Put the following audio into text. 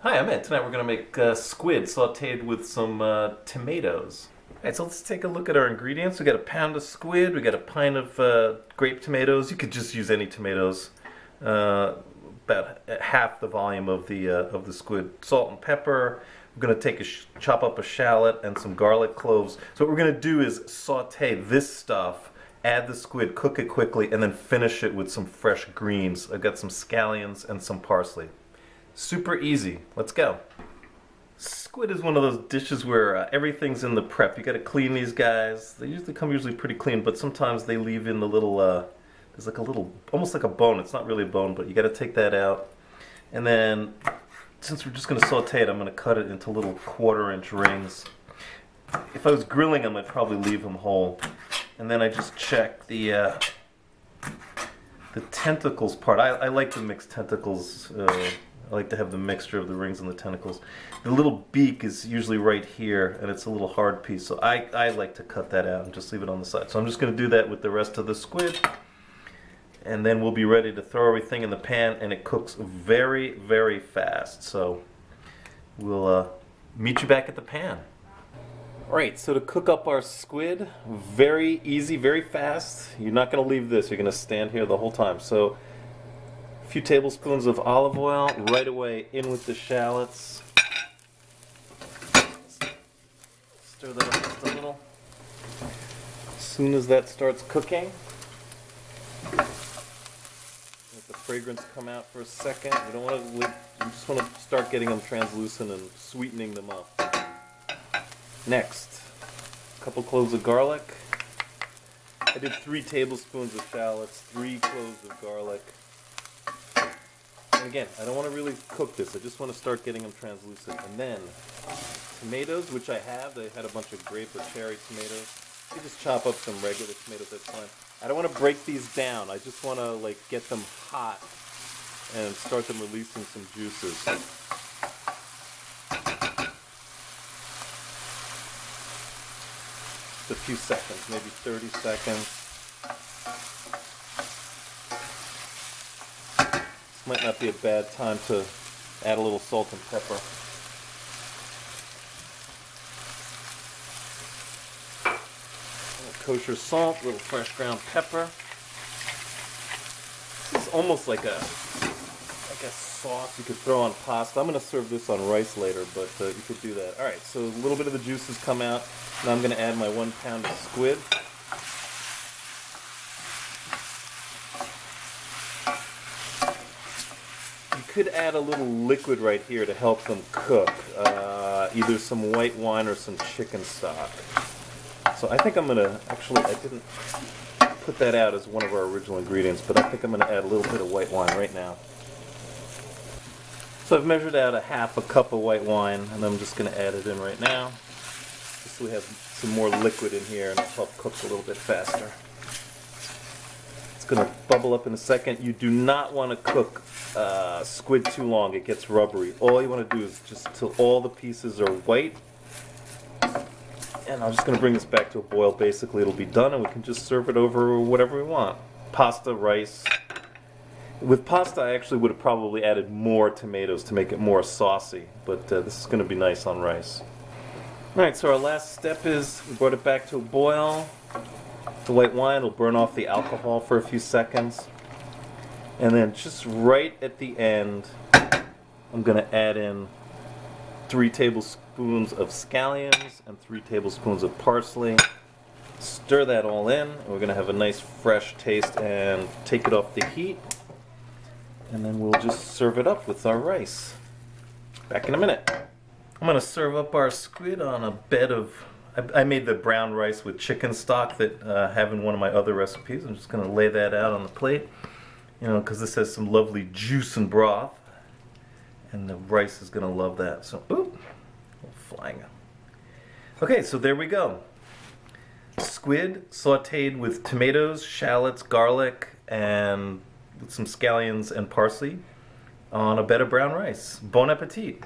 Hi, I'm Ed. Tonight we're going to make squid sauteed with some tomatoes. Alright, so let's take a look at our ingredients. We got a pound of squid, we got a pint of grape tomatoes. You could just use any tomatoes. About half the volume of the squid. Salt and pepper. We're going to take chop up a shallot and some garlic cloves. So what we're going to do is saute this stuff, add the squid, cook it quickly, and then finish it with some fresh greens. I've got some scallions and some parsley. Super easy. Let's go. Squid is one of those dishes where everything's in the prep. You got to clean these guys. They usually come pretty clean, but sometimes they leave in the little, there's like a little, almost like a bone. It's not really a bone, but you got to take that out. And then, since we're just going to saute it, I'm going to cut it into little 1/4-inch rings. If I was grilling them, I'd probably leave them whole. And then I just check the tentacles part. I like to mix tentacles. I like to have the mixture of the rings and the tentacles. The little beak is usually right here, and it's a little hard piece, so I like to cut that out and just leave it on the side. So I'm just going to do that with the rest of the squid, and then we'll be ready to throw everything in the pan, and it cooks very, very fast. So we'll meet you back at the pan. Alright, so to cook up our squid, very easy, very fast. You're not going to leave this. You're going to stand here the whole time. So a few tablespoons of olive oil right away in with the shallots. Stir that up just a little. As soon as that starts cooking, let the fragrance come out for a second. You don't want to. You just want to start getting them translucent and sweetening them up. Next, a couple cloves of garlic. I did 3 tablespoons of shallots, 3 cloves of garlic. And again, I don't want to really cook this. I just want to start getting them translucent. And then tomatoes, which I have. I had a bunch of grape or cherry tomatoes. You just chop up some regular tomatoes, that's fine. I don't want to break these down. I just want to get them hot and start them releasing some juices. Just a few seconds, maybe 30 seconds. Might not be a bad time to add a little salt and pepper. A little kosher salt, a little fresh ground pepper. This is almost like a sauce you could throw on pasta. I'm going to serve this on rice later, but you could do that. Alright, so a little bit of the juices come out. Now I'm going to add my 1 pound of squid. Could add a little liquid right here to help them cook, either some white wine or some chicken stock. So I think I'm gonna, actually I didn't put that out as one of our original ingredients, but I think I'm gonna add a little bit of white wine right now. So I've measured out a 1/2 cup of white wine, and I'm just gonna add it in right now, just so we have some more liquid in here and it'll help cook a little bit faster. It's gonna bubble up in a second. You do not want to cook squid too long. It gets rubbery. All you want to do is just till all the pieces are white. And I'm just going to bring this back to a boil. Basically, it'll be done, and we can just serve it over whatever we want. Pasta, rice. With pasta, I actually would have probably added more tomatoes to make it more saucy, but this is going to be nice on rice. Alright, so our last step is we brought it back to a boil. The white wine will burn off the alcohol for a few seconds. And then just right at the end, I'm going to add in 3 tablespoons of scallions and 3 tablespoons of parsley. Stir that all in, and we're going to have a nice fresh taste and take it off the heat. And then we'll just serve it up with our rice. Back in a minute. I'm going to serve up our squid on a bed of... I made the brown rice with chicken stock that I have in one of my other recipes. I'm just going to lay that out on the plate. You know, because this has some lovely juice and broth, and the rice is going to love that. So, ooh, flying. Okay, so there we go. Squid sauteed with tomatoes, shallots, garlic, and with some scallions and parsley on a bed of brown rice. Bon appetit.